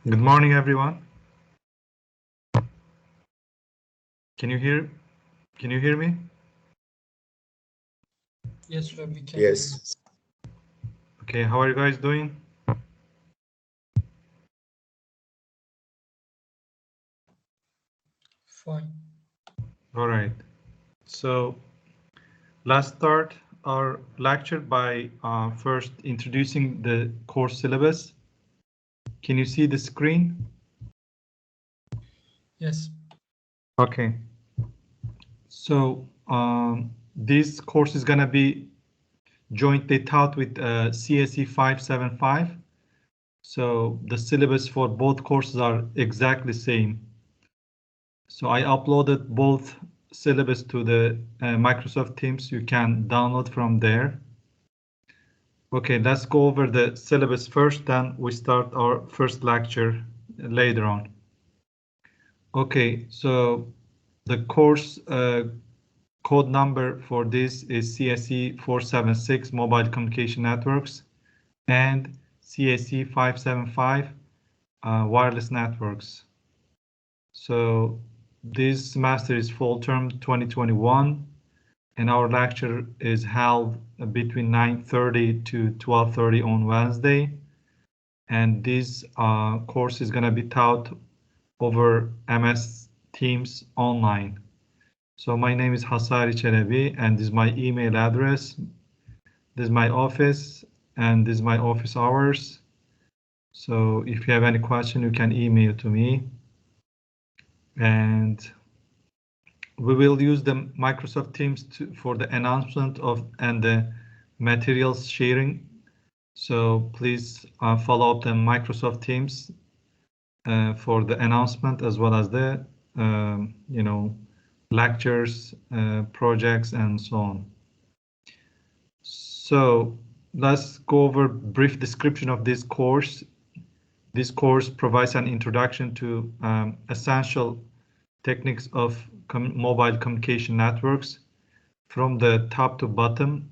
Good morning, everyone. Can you hear me? Yes, sir, we can hear you. Yes, Okay, how are you guys doing? Fine. All right. So let's start our lecture by first introducing the course syllabus. Can you see the screen? Yes. Okay. So this course is gonna be jointly taught with CSE575. So the syllabus for both courses are exactly same. So I uploaded both syllabus to the Microsoft Teams. You can download from there. Okay, let's go over the syllabus first, then we start our first lecture later on. Okay, so the course code number for this is CSE476 Mobile Communication Networks and CSE575 Wireless Networks. So this semester is fall term 2021, and our lecture is held between 9:30 to 12:30 on Wednesday. And this course is going to be taught over MS Teams online. So my name is Hasari Çelebi, and this is my email address. This is my office, and this is my office hours. So if you have any question, you can email to me. And we will use the Microsoft Teams for the announcement of and the materials sharing. So please follow up the Microsoft Teams for the announcement as well as the lectures, projects, and so on. So let's go over a brief description of this course. This course provides an introduction to essential techniques of mobile communication networks from the top to bottom,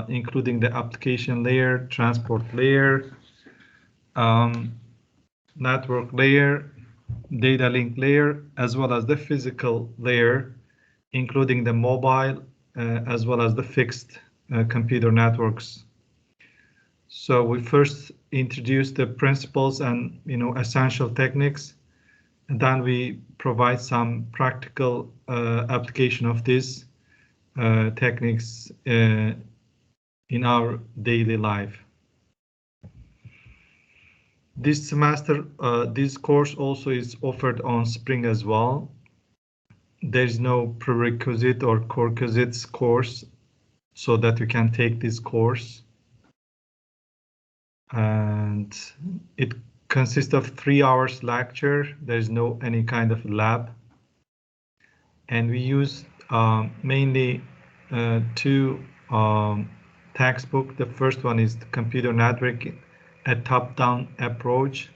including the application layer, transport layer, network layer, data link layer, as well as the physical layer, including the mobile as well as the fixed computer networks. So we first introduce the principles and essential techniques, and then we provide some practical application of these techniques in our daily life. This semester, this course also is offered on Spring as well. There's no prerequisite or requisites course so that you can take this course. And it consists of 3 hours lecture. There's no any kind of lab. And we use mainly two textbooks. The first one is the Computer Network, a top-down approach.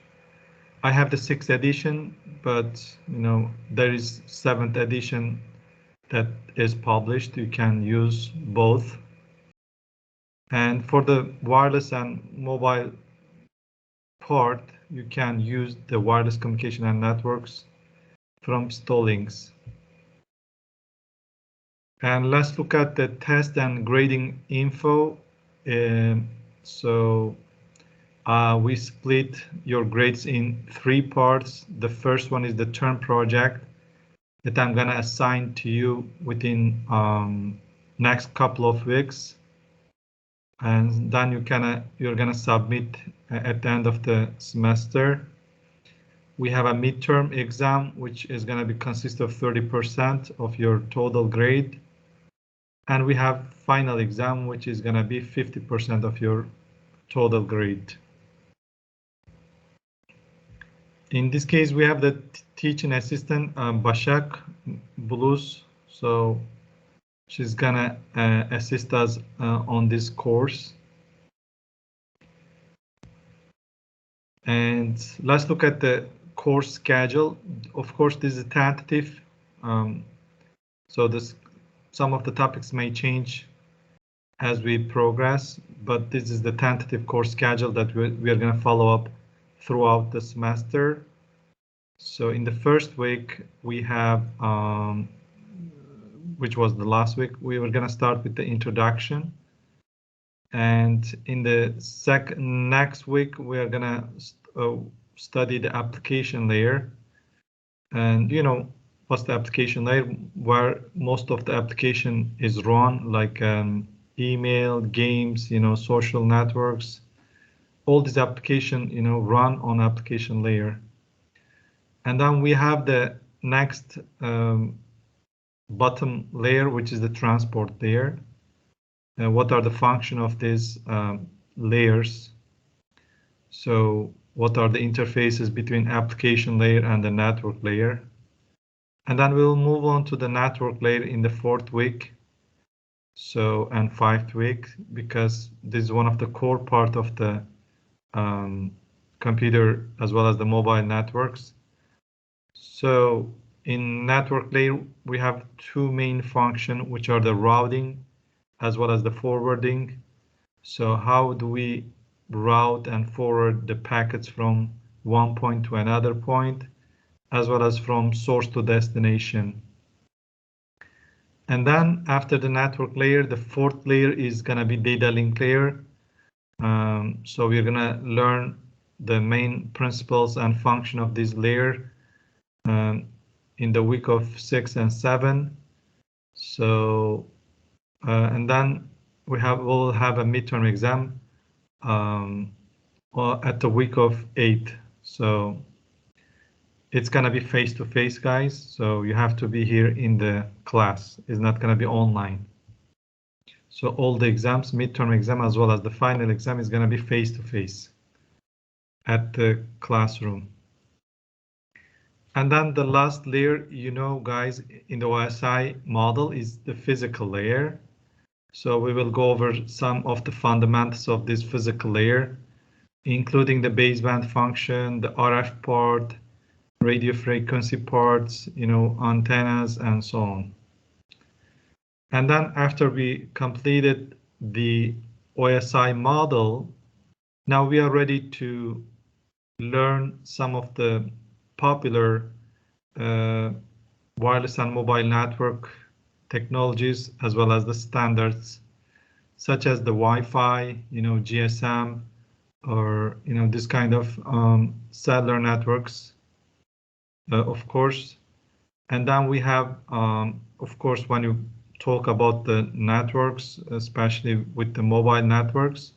I have the 6th edition, but there is 7th edition that is published. You can use both. And for the wireless and mobile part, you can use the wireless communication and networks from Stallings. And let's look at the test and grading info. So we split your grades in 3 parts. The first one is the term project that I'm gonna assign to you within next couple of weeks, and then you're gonna submit at the end of the semester. We have a midterm exam, which is gonna be consist of 30% of your total grade. And we have final exam, which is gonna be 50% of your total grade. In this case, we have the teaching assistant, Başak Bulus. So she's gonna assist us on this course. And let's look at the course schedule. Of course, this is tentative. So some of the topics may change as we progress, but this is the tentative course schedule that we are going to follow up throughout the semester. So in the first week, we have, which was the last week, we were going to start with the introduction. And in the next week, we are going to study the application layer. And you know, what's the application layer? Where most of the application is run, like email, games, you know, social networks. All these application, you know, run on application layer. And then we have the next bottom layer, which is the transport layer. What are the function of these layers? So what are the interfaces between application layer and the network layer? And then we'll move on to the network layer in the 4th week. So, and 5th week, because this is one of the core part of the computer as well as the mobile networks. So in network layer, we have two main functions, which are the routing as well as the forwarding. So how do we route and forward the packets from one point to another point, as well as from source to destination? And then after the network layer, the 4th layer is going to be data link layer. So we're going to learn the main principles and function of this layer in the week of 6 and 7. So, and then we'll have a midterm exam at the week of 8. So it's gonna be face-to-face, guys. So you have to be here in the class. It's not gonna be online. So all the exams, midterm exam as well as the final exam, is gonna be face-to-face at the classroom. And then the last layer, you know, guys, in the OSI model is the physical layer. So we will go over some of the fundamentals of this physical layer, including the baseband function, the RF part, radio frequency parts, you know, antennas, and so on. And then after we completed the OSI model, now we are ready to learn some of the popular wireless and mobile network technologies, as well as the standards, such as the Wi-Fi, you know, GSM, or, you know, this kind of cellular networks, of course. And then we have, of course, when you talk about the networks, especially with the mobile networks,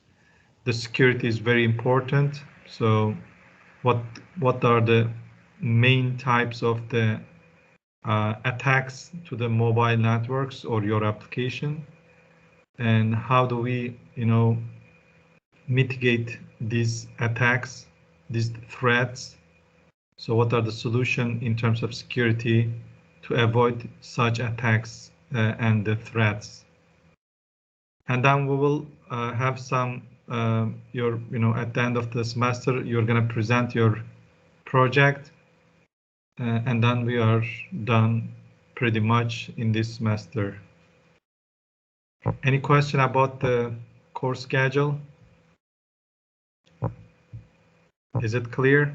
the security is very important. So what are the main types of the attacks to the mobile networks or your application, and how do we, you know, mitigate these attacks, these threats? So what are the solutions in terms of security to avoid such attacks and the threats? And then we will have some you know, at the end of the semester, you're going to present your project, and then we are done pretty much in this semester. Any question about the course schedule? Is it clear?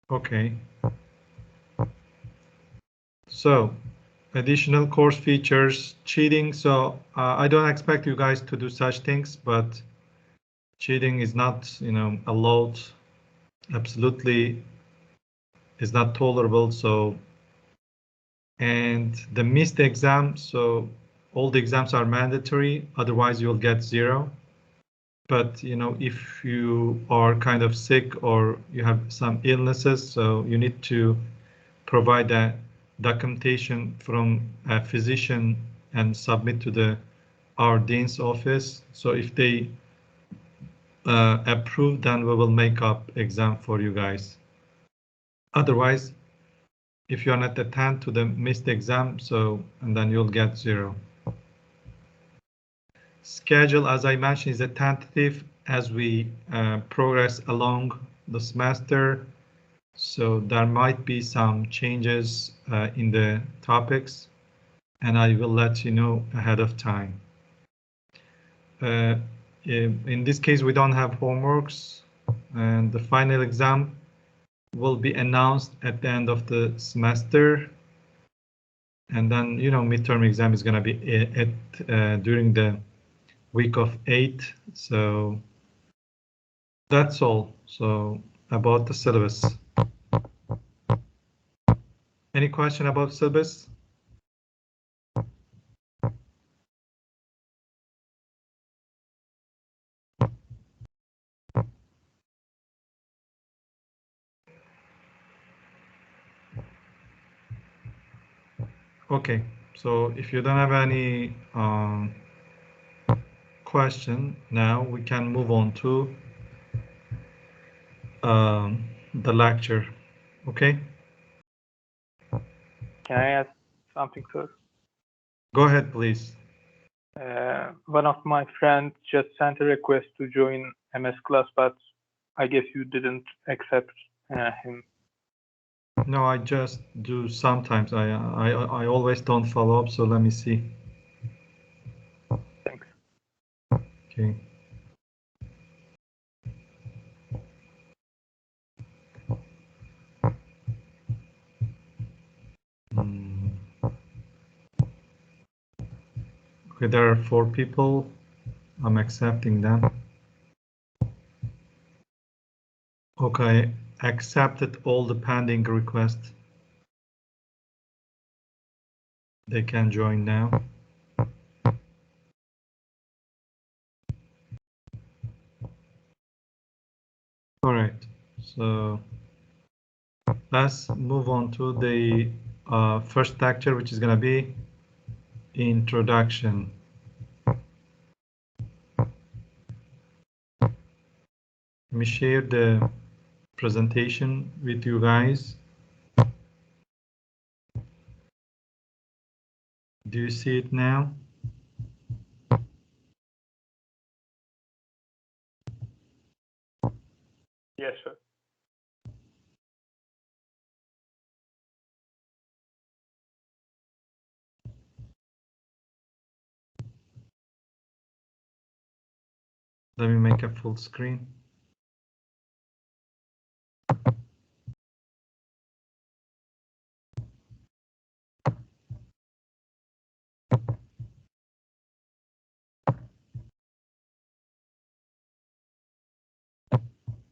Okay. So additional course features, cheating. So I don't expect you guys to do such things, but cheating is not, you know, allowed. Absolutely is not tolerable. So, and the missed exam. So all the exams are mandatory. Otherwise you'll get 0. But, you know, if you are kind of sick or you have some illnesses, so you need to provide a documentation from a physician and submit to our dean's office. So if they approve, then we will make up exam for you guys. Otherwise, if you are not attend to the missed exam, so, and then you'll get 0. Schedule, as I mentioned, is a tentative as we progress along the semester. So there might be some changes in the topics, and I will let you know ahead of time. in this case, we don't have homeworks, and the final exam will be announced at the end of the semester. And then, midterm exam is going to be during the week of 8. So that's all. So about the syllabus. Any question about syllabus? Okay, so if you don't have any question, now we can move on to the lecture. Okay? Can I ask something, sir? Go ahead, please. One of my friends just sent a request to join MS class, but I guess you didn't accept him. No, I just do sometimes. I always don't follow up, so let me see. Thanks. Okay. Okay, there are 4 people. I'm accepting them. Okay, accepted all the pending requests. They can join now. All right, so let's move on to the first lecture, which is going to be introduction. Let me share the presentation with you guys. Do you see it now? Yes, sir. Let me make a full screen.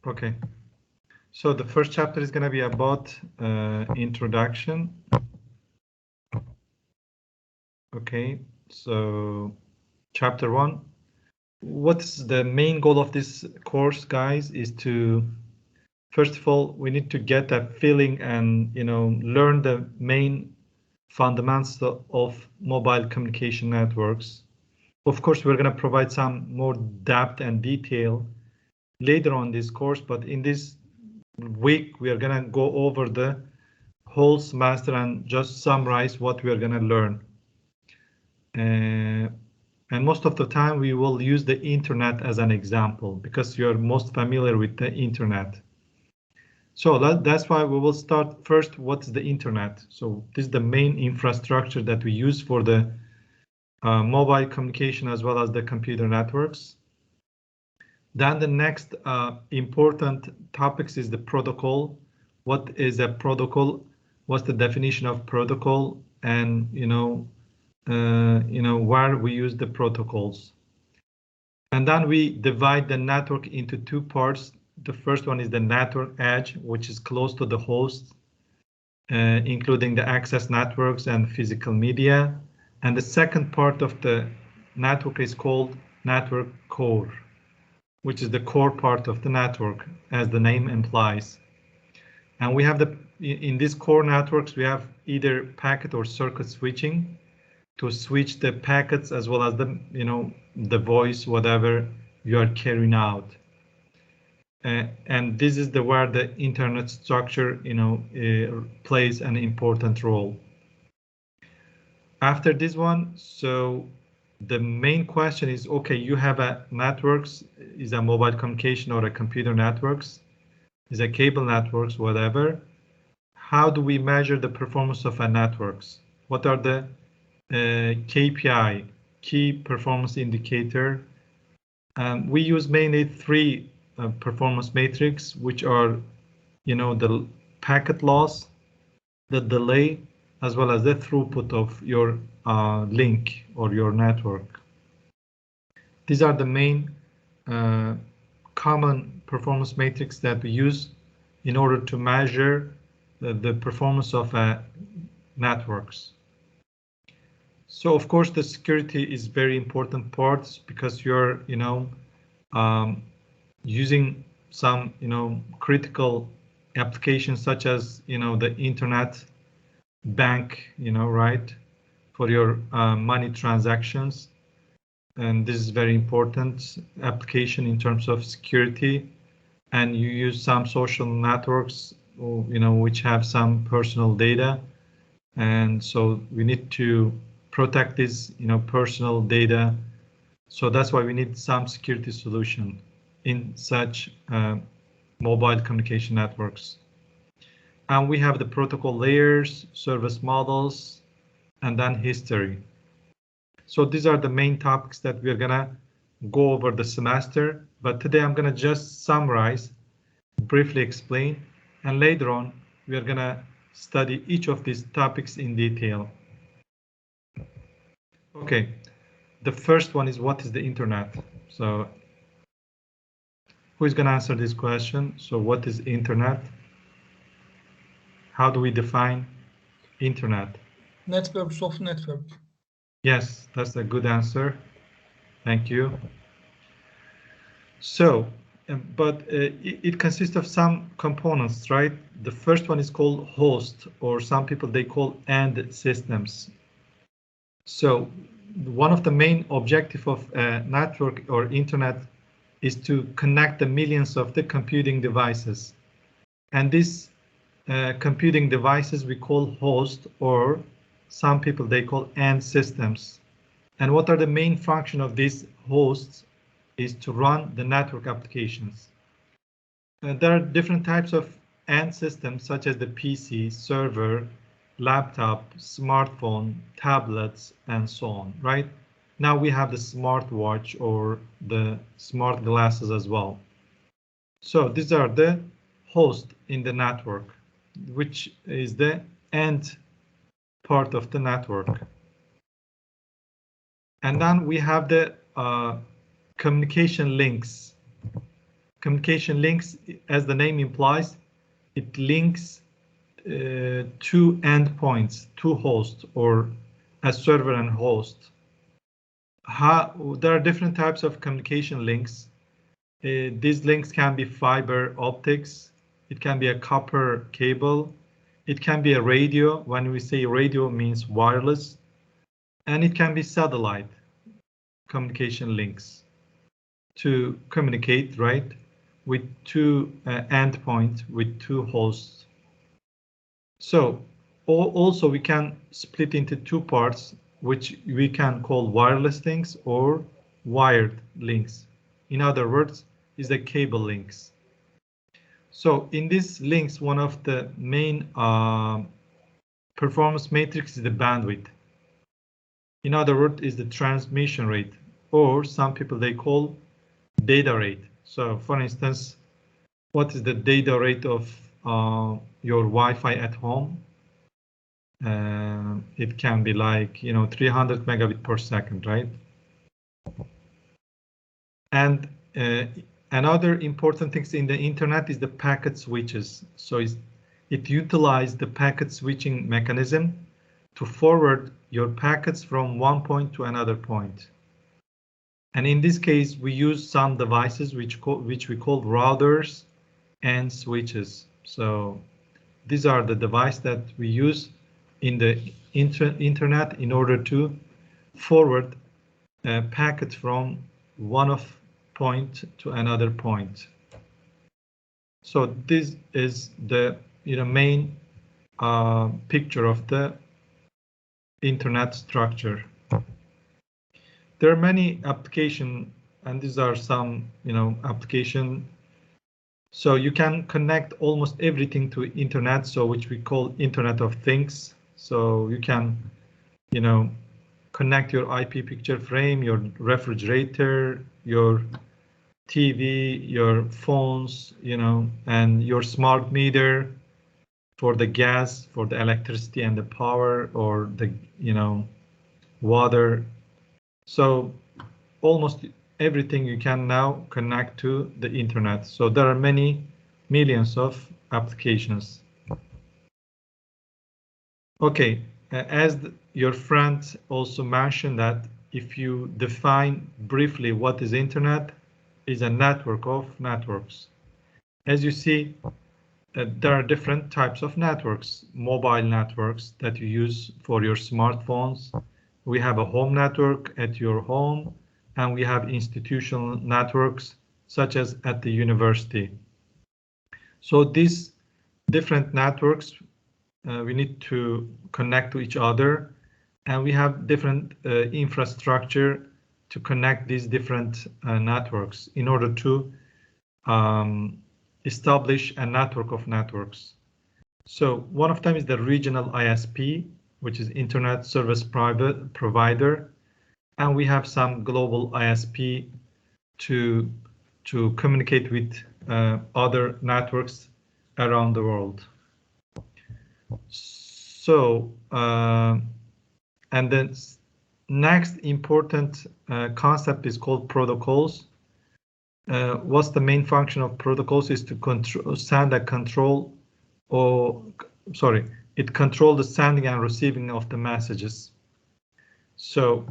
Okay, so the first chapter is going to be about introduction. Okay, so chapter 1. What's the main goal of this course, guys, is to, first of all, we need to get a feeling and, learn the main fundamentals of mobile communication networks. Of course, we're going to provide some more depth and detail later on this course, but in this week, we are going to go over the whole semester and just summarize what we are going to learn. And most of the time, we will use the internet as an example because you're most familiar with the internet. So that's why we will start first. What's the internet? So this is the main infrastructure that we use for the mobile communication as well as the computer networks. Then the next important topics is the protocol. What is a protocol? What's the definition of protocol? And where we use the protocols. And then we divide the network into 2 parts. The first one is the network edge, which is close to the host, including the access networks and physical media. And the second part of the network is called network core, which is the core part of the network, as the name implies. And we have in these core networks, we have either packet or circuit switching to switch the packets as well as the voice, whatever you are carrying out. And this is where the internet structure, plays an important role. After this one, so the main question is, okay, you have a networks, is a mobile communication or a computer networks, is a cable networks, whatever. How do we measure the performance of a networks? What are the KPI, key performance indicator, We use mainly three performance matrix, which are, the packet loss, the delay, as well as the throughput of your link or your network. These are the main common performance matrix that we use in order to measure the performance of networks. So of course the security is very important part, because you're using some critical applications such as the internet bank, right, for your money transactions. And this is very important application in terms of security. And you use some social networks, which have some personal data. And so we need to protect this, personal data. So that's why we need some security solution in such mobile communication networks. And we have the protocol layers, service models, and then history. So these are the main topics that we're gonna go over the semester, but today I'm gonna just summarize, briefly explain, and later on we're gonna study each of these topics in detail. Okay, the first one is, what is the internet? So who is gonna answer this question? So what is internet? How do we define internet? Networks of network. Yes, that's a good answer. Thank you. So, but it consists of some components, right? The first one is called host, or some people they call end systems. So one of the main objective of network or internet is to connect the millions of the computing devices. And these computing devices we call host, or some people they call end systems. And what are the main function of these hosts is to run the network applications. There are different types of end systems, such as the PC, server, laptop, smartphone, tablets, and so on, right? Now we have the smartwatch or the smart glasses as well. So these are the hosts in the network, which is the end part of the network. And then we have the communication links. Communication links, as the name implies, it links two endpoints, two hosts, or a server and host. There are different types of communication links. These links can be fiber optics, it can be a copper cable, it can be a radio. When we say radio, means wireless, and it can be satellite communication links to communicate, right, with two endpoints, with two hosts. So also we can split into two parts, which we can call wireless links or wired links. In other words, is the cable links. So in these links, one of the main performance matrix is the bandwidth. In other words, is the transmission rate, or some people they call data rate. So for instance, what is the data rate of your Wi-Fi at home? It can be like 300 megabit per second, right? And another important thing in the internet is the packet switches. So it utilizes the packet switching mechanism to forward your packets from one point to another point. And in this case, we use some devices which we call routers and switches. So these are the devices that we use in the internet in order to forward packets from one point to another point. So this is the main picture of the internet structure. There are many applications, and these are some application. So you can connect almost everything to internet, so which we call Internet of Things. So you can connect your IP picture frame, your refrigerator, your TV, your phones, and your smart meter for the gas, for the electricity and the power, or the, water. So almost everything you can now connect to the internet. So there are many millions of applications. Okay, as your friend also mentioned that if you define briefly what is internet, is a network of networks. As you see, there are different types of networks, mobile networks that you use for your smartphones. We have a home network at your home, and we have institutional networks such as at the university. So these different networks, we need to connect to each other, and we have different infrastructure to connect these different networks in order to establish a network of networks. So one of them is the regional ISP, which is Internet Service Provider, and we have some global ISP to communicate with other networks around the world. So, and then next important concept is called protocols. What's the main function of protocols is to send and control, it controls the sending and receiving of the messages. So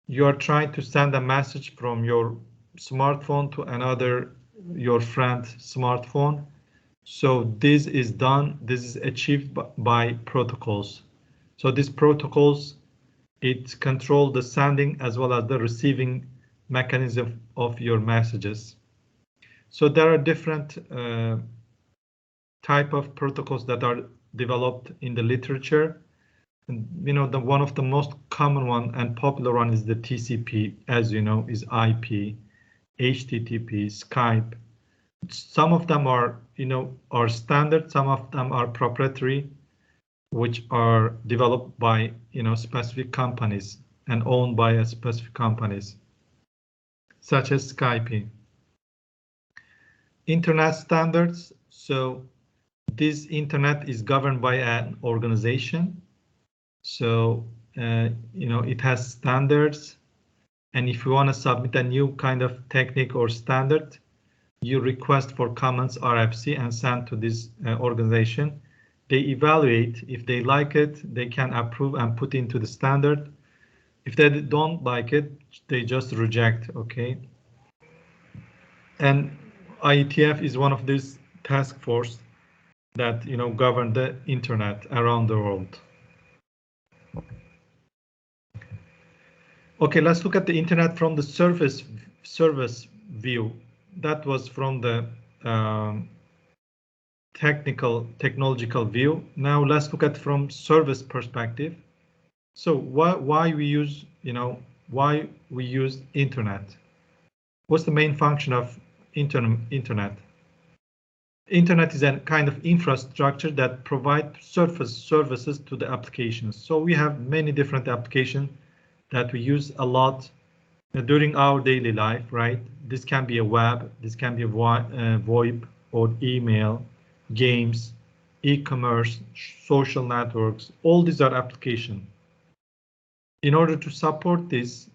you are trying to send a message from your smartphone to your friend's smartphone. So this is achieved by protocols. So these protocols, it control the sending as well as the receiving mechanism of your messages. So there are different type of protocols that are developed in the literature. And, one of the most common one and popular one is the TCP, as you know, is IP, HTTP, Skype. Some of them are, are standard. Some of them are proprietary, which are developed by, specific companies and owned by specific companies, such as Skype. Internet standards. So this internet is governed by an organization. So, it has standards. And if you want to submit a new kind of technique or standard, you request for comments RFC and send to this organization. They evaluate. If they like it, they can approve and put into the standard. If they don't like it, they just reject, okay? And IETF is one of these task force that, govern the internet around the world. Okay, let's look at the internet from the service view. That was from the technological view. Now let's look at from service perspective. So why we use internet? What's the main function of internet? Internet is a kind of infrastructure that provides services to the applications. So we have many different applications that we use a lot during our daily life, right? This can be a web, this can be a VoIP or email, games, e-commerce, social networks. All these are applications. In order to support this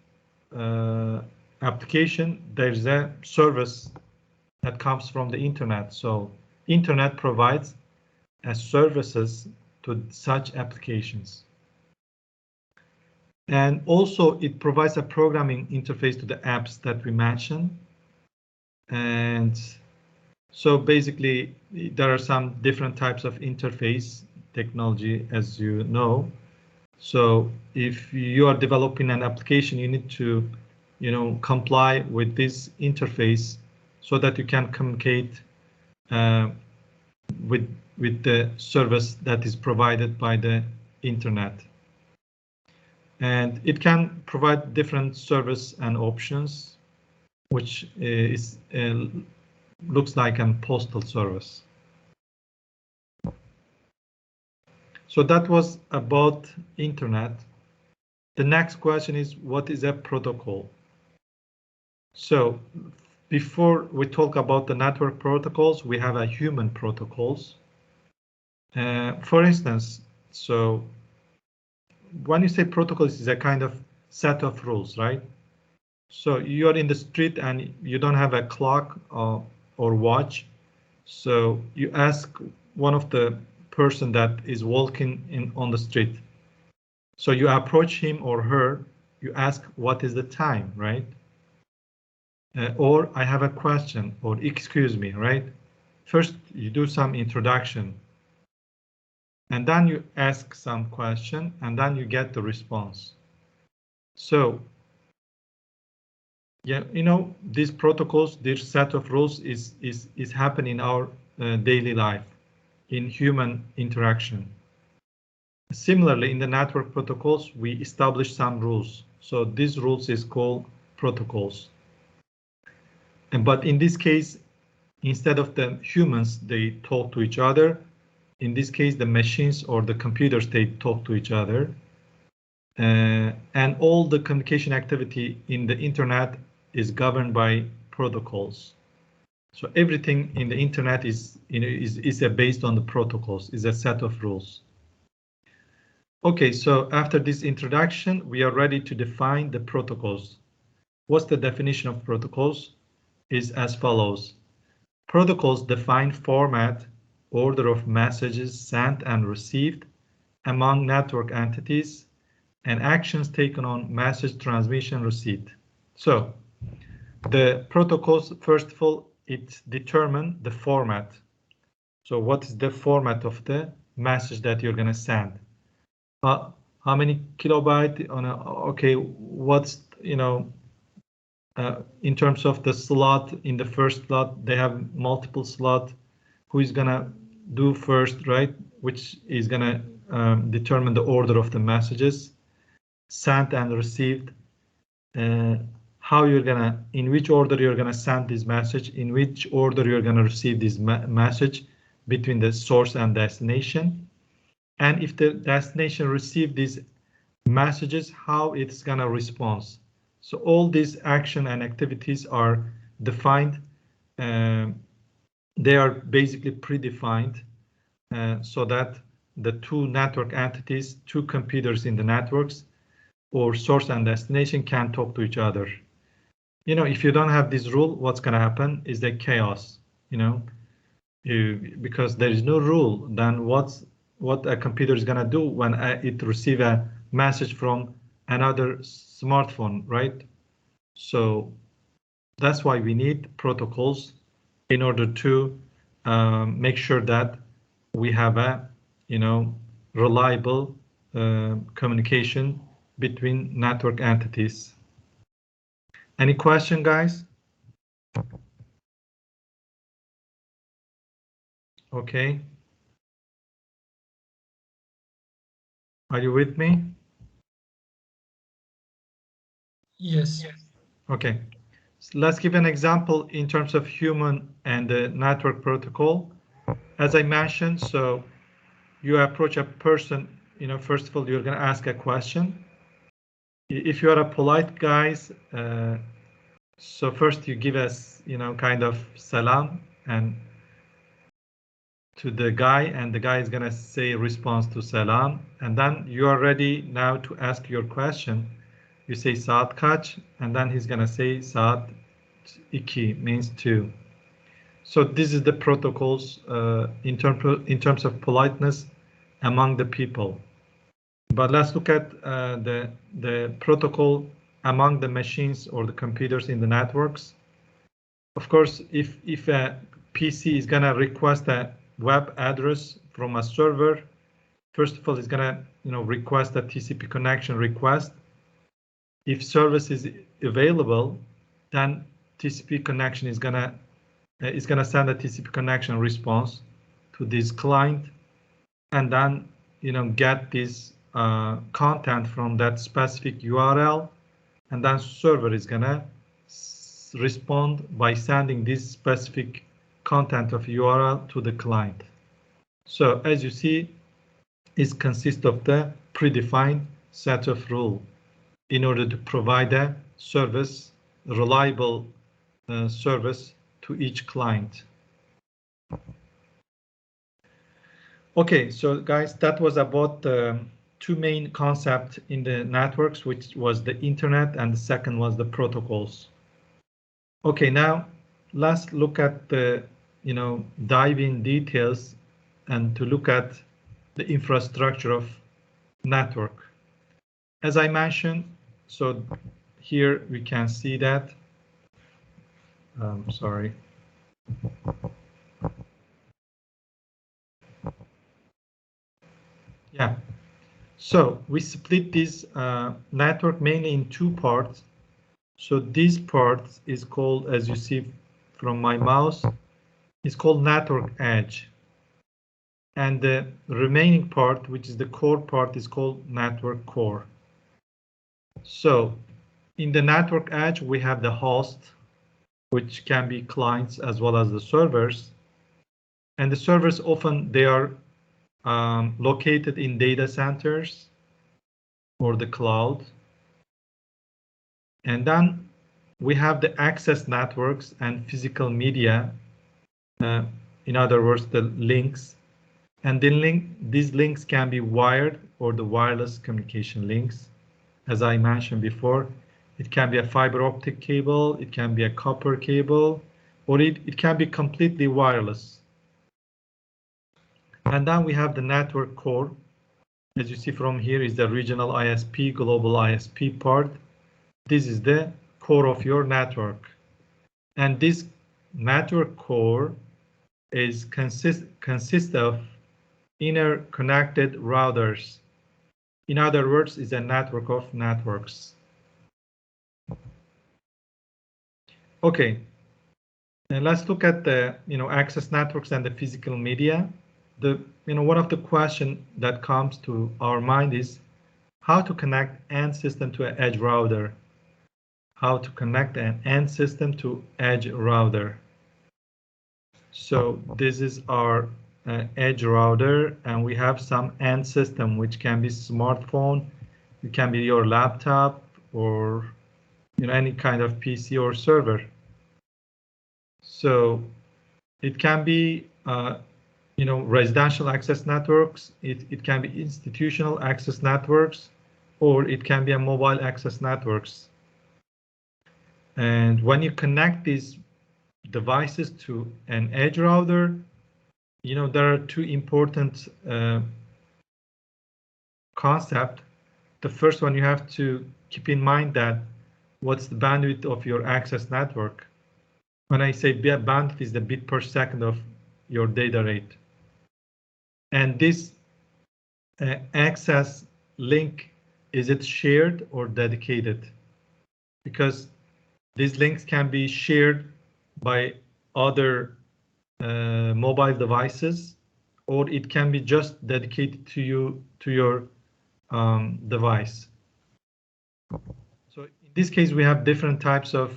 application, there's a service that comes from the internet. So internet provides services to such applications. And also it provides a programming interface to the apps that we mentioned. And so basically there are some different types of interface technology, as you know. So if you are developing an application, you need to, comply with this interface so that you can communicate with the service that is provided by the internet. And it can provide different service and options, which looks like a postal service. So that was about internet. The next question is, what is a protocol? So before we talk about the network protocols, we have a human protocols. For instance, so when you say protocols, is a kind of set of rules, right? So you're in the street and you don't have a clock or watch. So you ask one of the person that is walking on the street. So you approach him or her, you ask, what is the time, right? Or I have a question, or excuse me, right? First, you do some introduction, and then you ask some question, and then you get the response. So, yeah, you know, these protocols, this set of rules is happening in our daily life, in human interaction. Similarly, in the network protocols, we establish some rules. So these rules is called protocols. But in this case, instead of the humans, they talk to each other. In this case, the machines or the computers, they talk to each other. And all the communication activity in the internet is governed by protocols. So everything in the internet is based on the protocols, is a set of rules. Okay, so after this introduction, we are ready to define the protocols. What's the definition of protocols? Is as follows. Protocols define format, order of messages sent and received among network entities, and actions taken on message transmission receipt. So the protocols, first of all, it determine the format. So what is the format of the message that you're going to send? How many kilobyte on a, okay, what's, you know, in terms of the slot, in the first slot, they have multiple slot. Who is gonna do first, right? Which is gonna determine the order of the messages sent and received. How you're gonna, in which order you're gonna send this message, in which order you're gonna receive this message between the source and destination. And if the destination received these messages, how it's gonna respond. So all these action and activities are defined. They are basically predefined so that the two network entities, two computers in the networks or source and destination can talk to each other. You know, if you don't have this rule, what's gonna happen is the chaos, you know, because there is no rule, then what a computer is gonna do when it receives a message from another smartphone, right? So that's why we need protocols in order to make sure that we have a, you know, reliable communication between network entities. Any question, guys? Okay. Are you with me? Yes. Okay. So let's give an example in terms of human and the network protocol. As I mentioned, so you approach a person, you know, first of all, you're going to ask a question. If you are a polite guys, so first you give us, you know, kind of salam and to the guy, and the guy is going to say response to salam, and then you are ready now to ask your question. You say saat kaç, and then he's going to say saat 2 means 2. So this is the protocols in terms of politeness among the people. But let's look at the protocol among the machines or the computers in the networks. Of course, if a PC is gonna request a web address from a server, first of all, it's gonna, you know, request a TCP connection request. If service is available, then TCP connection is gonna send a TCP connection response to this client, and then, you know, get this content from that specific URL, and then server is gonna respond by sending this specific content of URL to the client. So as you see, it consists of the predefined set of rules in order to provide a service, reliable service to each client. Okay, so guys, that was about the two main concepts in the networks, which was the internet and the second was the protocols. Okay, now let's look at the, dive in details and to look at the infrastructure of network. As I mentioned, so here we can see that, sorry. Yeah, so we split this network mainly in two parts. So this part is called, as you see from my mouse, is called network edge. And the remaining part, which is the core part, is called network core. So in the network edge, we have the host, which can be clients as well as the servers. And the servers often they are located in data centers or the cloud. And then we have the access networks and physical media. In other words, the links. And these links can be wired or the wireless communication links. As I mentioned before, it can be a fiber optic cable, it can be a copper cable, or it can be completely wireless. And then we have the network core. As you see from here is the regional ISP, global ISP part. This is the core of your network. And this network core is consists of interconnected routers. In other words, is a network of networks. Okay, and let's look at the access networks and the physical media. One of the questions that comes to our mind is how to connect end system to an edge router. How to connect an end system to edge router. So this is our edge router, and we have some end system which can be smartphone, it can be your laptop, or any kind of PC or server. So it can be residential access networks, it can be institutional access networks, or it can be a mobile access networks. And when you connect these devices to an edge router, there are two important concepts. The first one, you have to keep in mind that what's the bandwidth of your access network. When I say bandwidth is the bit per second of your data rate. And this access link, is it shared or dedicated? Because these links can be shared by other mobile devices, or it can be just dedicated to your device. So in this case, we have different types of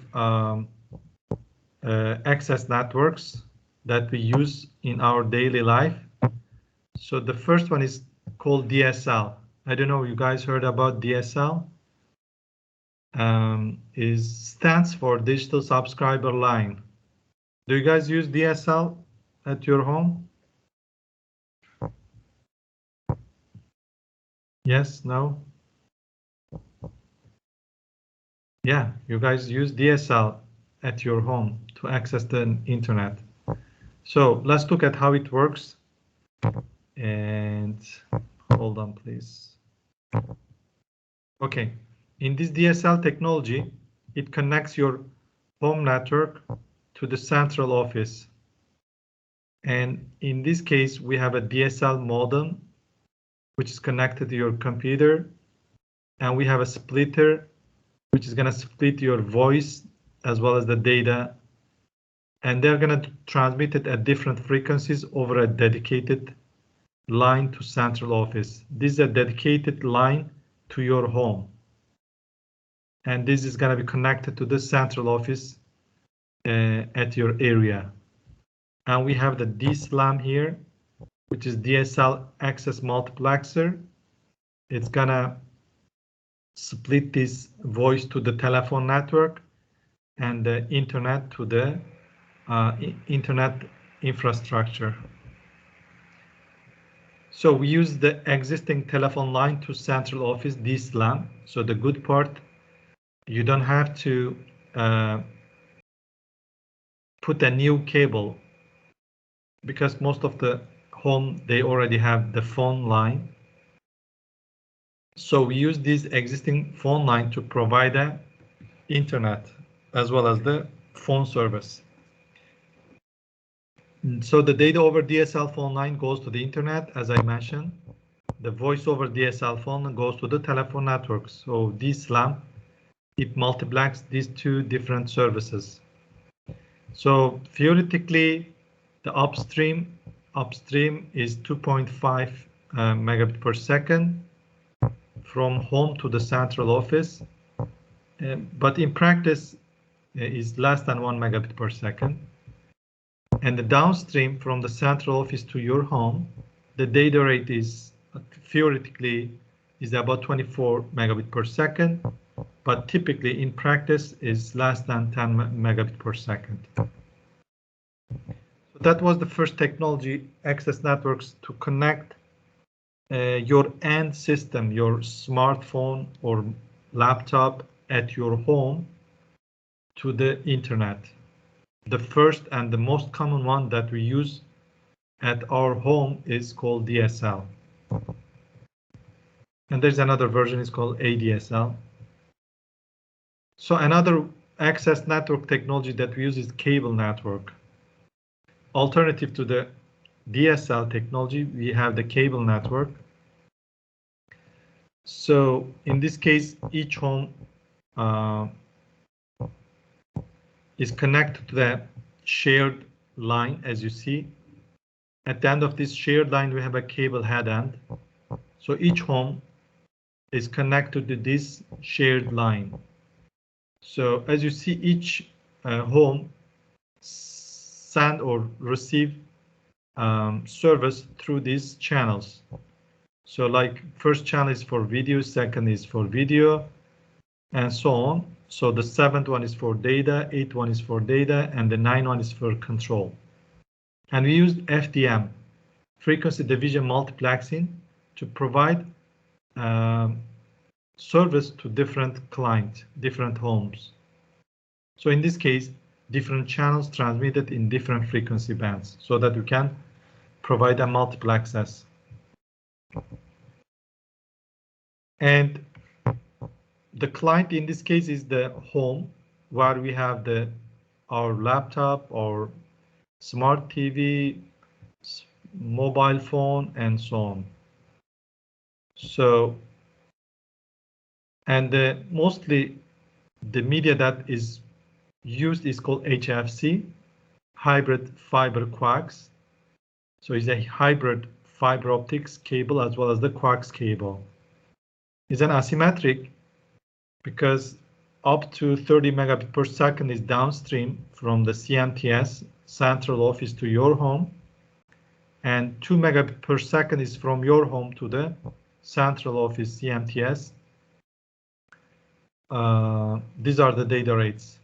access networks that we use in our daily life. So the first one is called DSL. I don't know, you guys heard about DSL? Stands for digital subscriber line. Do you guys use DSL at your home? Yes, no? Yeah, you guys use DSL at your home to access the internet. So let's look at how it works. And hold on, please. Okay, in this DSL technology, it connects your home network to the central office. And in this case, we have a DSL modem, which is connected to your computer. And we have a splitter, which is going to split your voice as well as the data. And they're going to transmit it at different frequencies over a dedicated line to central office. This is a dedicated line to your home. And this is going to be connected to the central office at your area. And we have the DSLAM here, which is DSL access multiplexer. It's gonna split this voice to the telephone network, and the internet to the internet infrastructure. So we use the existing telephone line to central office DSLAM. So the good part, you don't have to put a new cable, because most of the home, they already have the phone line. So we use this existing phone line to provide the internet as well as the phone service. So the data over DSL phone line goes to the internet, as I mentioned. The voice over DSL phone goes to the telephone network. So DSLAM, it multiplies these two different services. So theoretically, the upstream is 2.5 megabit per second from home to the central office, but in practice is less than 1 megabit per second. And the downstream from the central office to your home, the data rate is theoretically is about 24 megabit per second, but typically in practice is less than 10 megabit per second. So that was the first technology, access networks, to connect your end system, your smartphone or laptop at your home to the internet. The first and the most common one that we use at our home is called DSL. And there's another version, is called ADSL. So another access network technology that we use is cable network. Alternative to the DSL technology, we have the cable network. So in this case, each home is connected to the shared line, as you see. At the end of this shared line, we have a cable head end. So each home is connected to this shared line. So as you see, each home send or receive service through these channels. So like first channel is for video, second is for video, and so on. So the 7th one is for data, 8th one is for data, and the 9th one is for control. And we used FDM, frequency division multiplexing, to provide service to different clients, different homes. So in this case, different channels transmitted in different frequency bands, so that you can provide a multiple access. And the client in this case is the home, where we have our laptop, our smart TV, mobile phone, and so on. So, and mostly the media that is used is called HFC, hybrid fiber coax. So it's a hybrid fiber optics cable as well as the coax cable. It's an asymmetric because up to 30 megabit per second is downstream from the CMTS central office to your home, and 2 megabit per second is from your home to the central office CMTS. These are the data rates.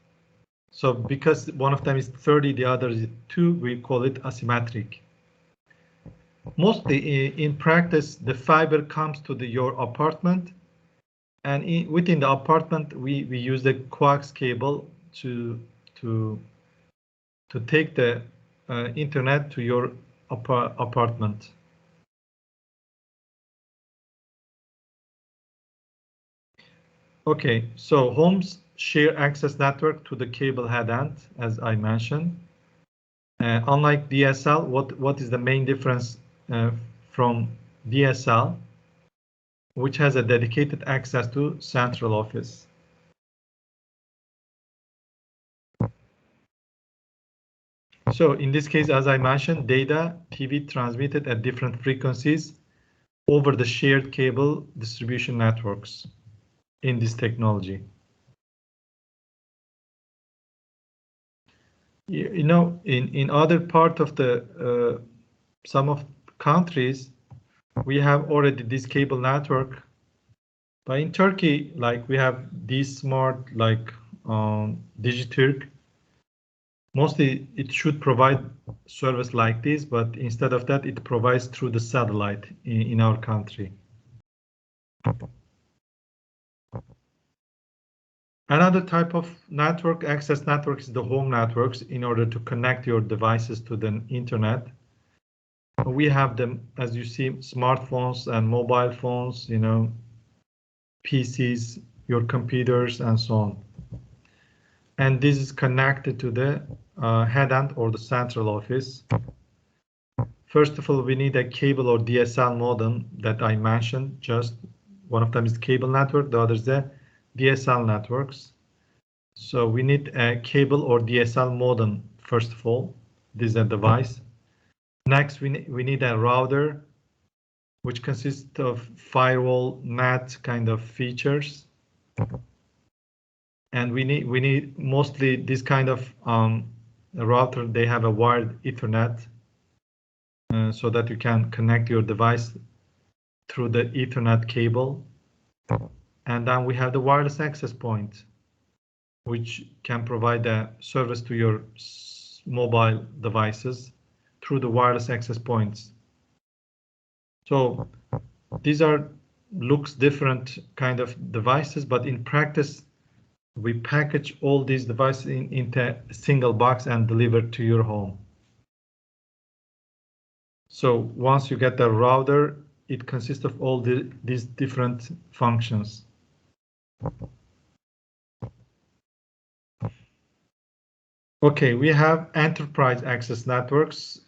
So because one of them is 30, the other is 2, we call it asymmetric. Mostly in practice, the fiber comes to your apartment, and within the apartment, we use the coax cable to take the internet to your apartment. Okay, so homes share access network to the cable head end, as I mentioned. Unlike DSL, what is the main difference from DSL, which has a dedicated access to central office? So in this case, as I mentioned, data TV transmitted at different frequencies over the shared cable distribution networks in this technology. You know, in other part of the some of countries, we have already this cable network. But in Turkey, like we have these smart, like Digiturk. Mostly it should provide service like this, but instead of that, it provides through the satellite in our country. Another type of network, access network, is the home networks in order to connect your devices to the internet. We have them, as you see, smartphones and mobile phones, you know, PCs, your computers, and so on. And this is connected to the head end or the central office. First of all, we need a cable or DSL modem that I mentioned. Just one of them is cable network, the other is the DSL networks. So we need a cable or DSL modem, first of all. This is a device. Next, we need a router, which consists of firewall, NAT kind of features. And we need mostly this kind of router. They have a wired Ethernet, so that you can connect your device through the Ethernet cable. And then we have the wireless access point, which can provide a service to your mobile devices through the wireless access points. So these looks different kind of devices, but in practice, we package all these devices into a single box and deliver to your home. So once you get the router, it consists of all these different functions. Okay, we have enterprise access networks,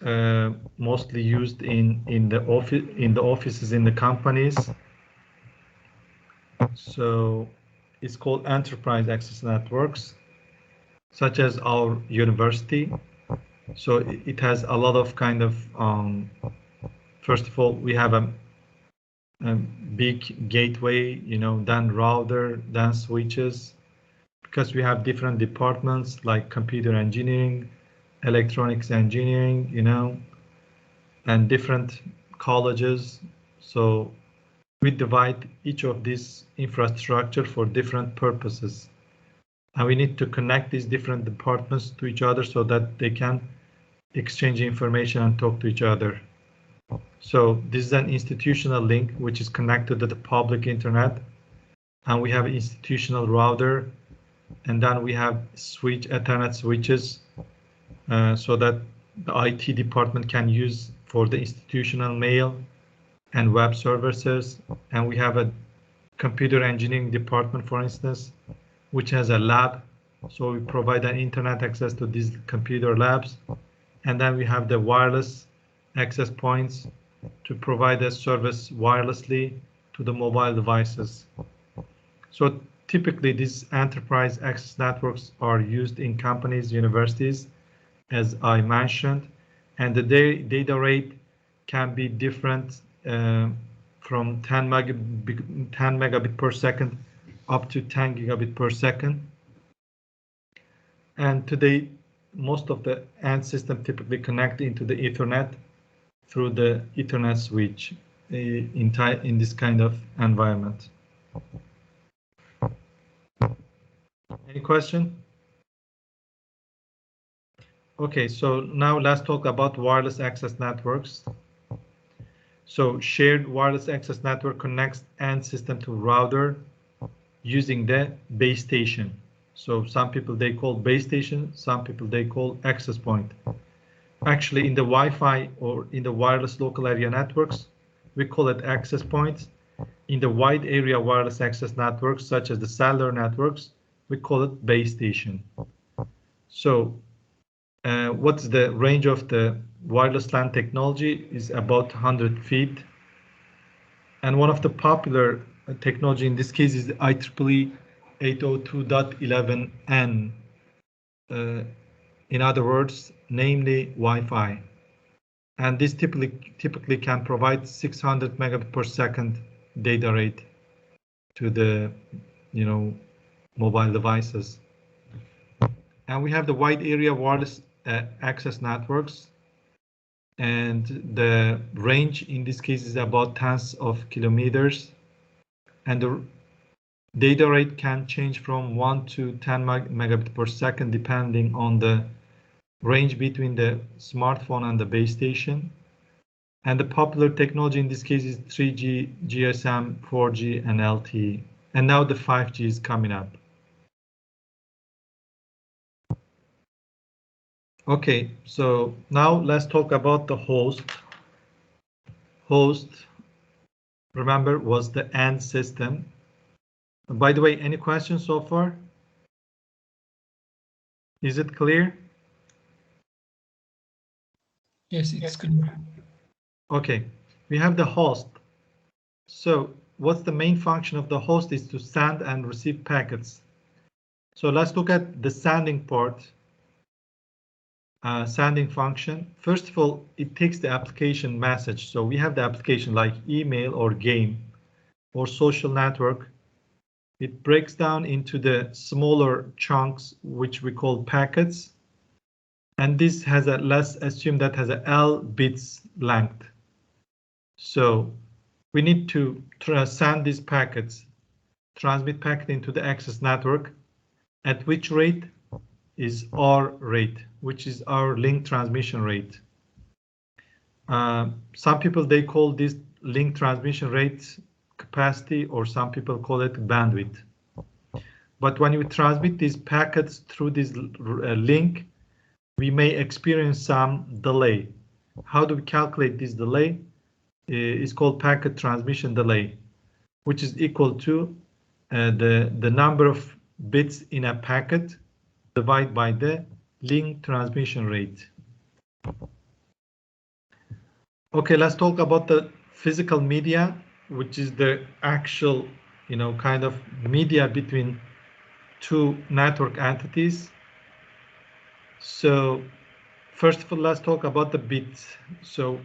mostly used in the offices in the companies. So it's called enterprise access networks, such as our university. So it has a lot of kind of, first of all, we have a big gateway, you know, then router, then switches, because we have different departments like computer engineering, electronics engineering, you know, and different colleges. So we divide each of these infrastructure for different purposes. And we need to connect these different departments to each other so that they can exchange information and talk to each other. So this is an institutional link which is connected to the public internet. And we have an institutional router. And then we have Ethernet switches so that the IT department can use for the institutional mail and web services. And we have a computer engineering department, for instance, which has a lab. So we provide an internet access to these computer labs. And then we have the wireless access points to provide a service wirelessly to the mobile devices. So typically, these enterprise access networks are used in companies, universities, as I mentioned, and the data rate can be different from 10 megabit per second up to 10 gigabit per second. And today, most of the end system typically connect into the Ethernet through the Ethernet switch in this kind of environment. Any question? Okay, so now let's talk about wireless access networks. So shared wireless access network connects end system to router using the base station. So some people they call base station, some people they call access point. Actually, in the Wi-Fi or in the wireless local area networks, we call it access points. In the wide area wireless access networks, such as the cellular networks, we call it base station. So what's the range of the wireless LAN technology is about 100 feet. And one of the popular technology in this case is the IEEE 802.11n. In other words, namely Wi-Fi. And this typically can provide 600 megabit per second data rate to the, you know, mobile devices. And we have the wide area wireless access networks. And the range in this case is about tens of kilometers. And Data rate can change from 1 to 10 megabit per second depending on the range between the smartphone and the base station. And the popular technology in this case is 3G, GSM, 4G, and LTE. And now the 5G is coming up. Okay, so now let's talk about the host. Host, remember, was the end system. By the way, any questions so far? Is it clear? Yes, it's clear. Okay, we have the host. So what's the main function of the host is to send and receive packets. So let's look at the sending part, sending function. First of all, it takes the application message. So we have the application like email or game or social network. It breaks down into the smaller chunks, which we call packets. And this has a, let's assume that has a L bits length. So we need to send these packets, transmit packet into the access network, at which rate is R rate, which is our link transmission rate. Some people, they call this link transmission rate capacity, or some people call it bandwidth. But when you transmit these packets through this link, we may experience some delay. How do we calculate this delay? It's called packet transmission delay, which is equal to the number of bits in a packet divided by the link transmission rate. Okay, let's talk about the physical media, which is the actual, kind of media between two network entities. So first of all, let's talk about the bits. So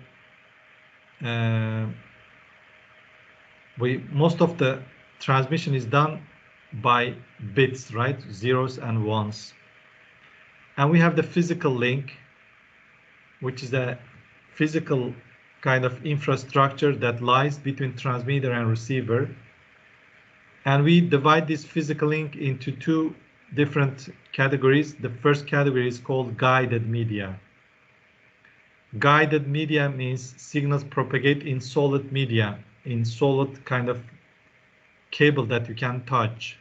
most of the transmission is done by bits, right? Zeros and ones. And we have the physical link, which is a physical kind of infrastructure that lies between transmitter and receiver. And we divide this physical link into two different categories. The first category is called guided media. Guided media means signals propagate in solid media, in solid kind of cable that you can touch.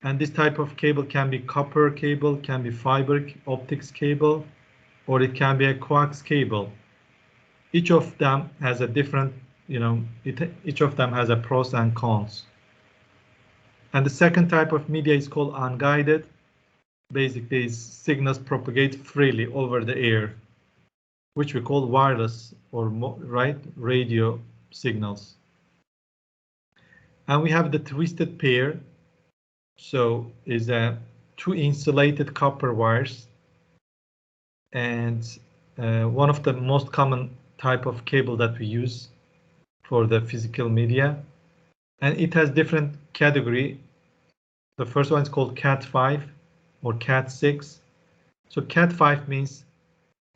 And this type of cable can be copper cable, can be fiber optics cable, or it can be a coax cable. Each of them has a different, each of them has a pros and cons. And the second type of media is called unguided. Basically, signals propagate freely over the air, which we call wireless or radio signals. And we have the twisted pair. So is two insulated copper wires, and one of the most common type of cable that we use for the physical media, and it has different category. The first one is called Cat5 or Cat6. So Cat5 means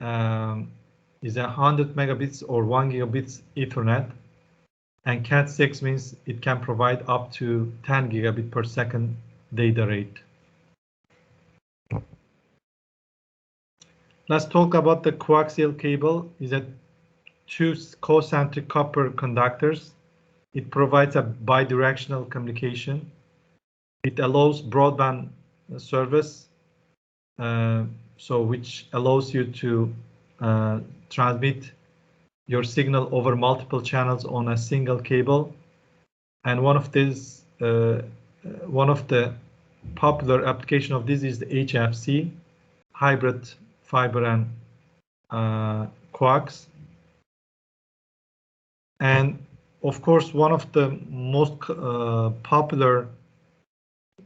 is 100 megabits or 1 gigabits Ethernet, and Cat6 means it can provide up to 10 gigabit per second data rate. Let's talk about the coaxial cable. Is that two concentric copper conductors. It provides a bidirectional communication. It allows broadband service, which allows you to transmit your signal over multiple channels on a single cable. And one of the popular application of this is the HFC, hybrid fiber and coax. And of course, one of the most popular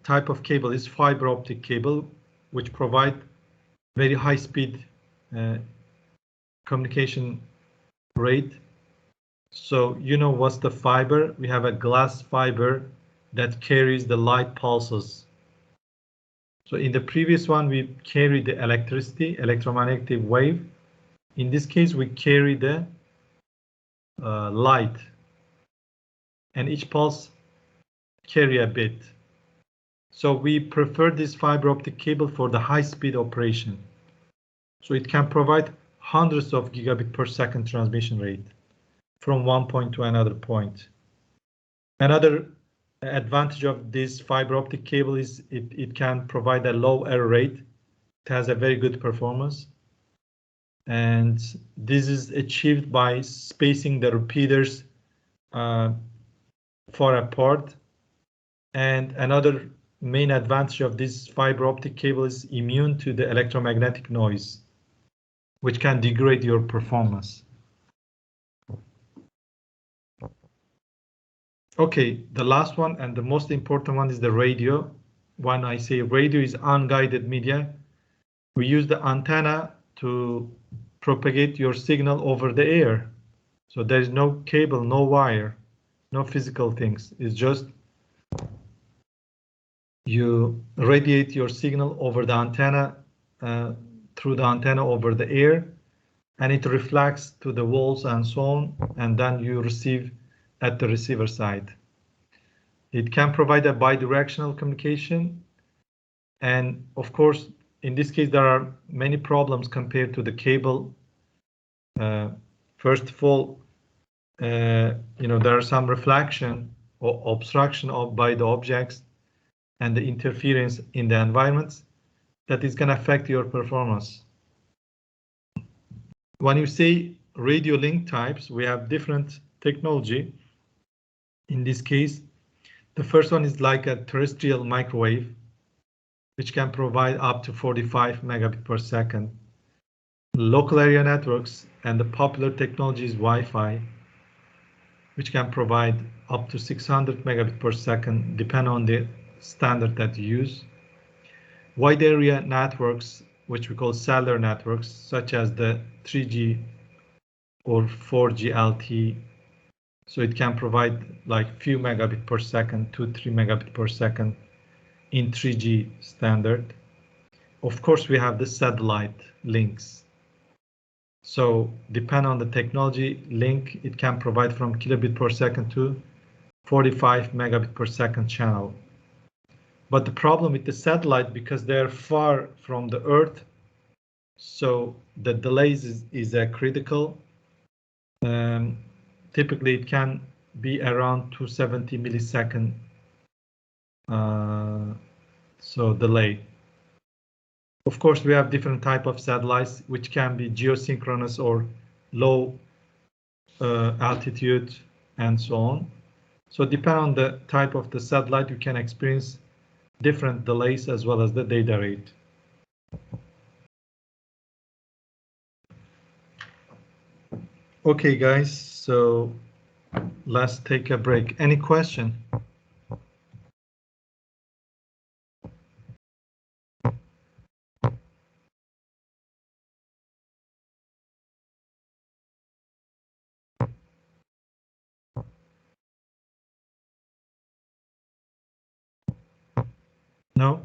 type of cable is fiber optic cable, which provide very high speed communication rate. So what's the fiber? We have a glass fiber that carries the light pulses. So in the previous one, we carry the electricity, electromagnetic wave. In this case, we carry the light, and each pulse carry a bit. So we prefer this fiber optic cable for the high-speed operation. So it can provide hundreds of gigabit per second transmission rate from one point to another point. Another advantage of this fiber optic cable is it can provide a low error rate. It has a very good performance. And this is achieved by spacing the repeaters far apart. And another main advantage of this fiber optic cable is immune to the electromagnetic noise, which can degrade your performance. Okay, the last one and the most important one is the radio. When I say radio is unguided media, we use the antenna to propagate your signal over the air. So there is no cable, no wire, no physical things. It's just you radiate your signal over the antenna, through the antenna over the air, and it reflects to the walls and so on, and then you receive at the receiver side. It can provide a bidirectional communication, and of course, in this case, there are many problems compared to the cable. First of all, there are some reflection or obstruction by the objects and the interference in the environments that is going to affect your performance. When you say radio link types, we have different technology. In this case, the first one is like a terrestrial microwave, which can provide up to 45 megabit per second. Local area networks and the popular technology is Wi-Fi, which can provide up to 600 megabit per second, depending on the standard that you use. Wide area networks, which we call cellular networks, such as the 3G or 4G LTE. So it can provide like few megabit per second, 2-3 megabit per second in 3G standard. Of course, we have the satellite links. So depending on the technology link, it can provide from kilobit per second to 45 megabit per second channel. But the problem with the satellite, because they're far from the Earth, so the delays is critical. Typically, it can be around 270 millisecond so delay. Of course, we have different type of satellites, which can be geosynchronous or low altitude and so on. So depending on the type of the satellite, you can experience different delays as well as the data rate. Okay, guys, so let's take a break. Any question? No?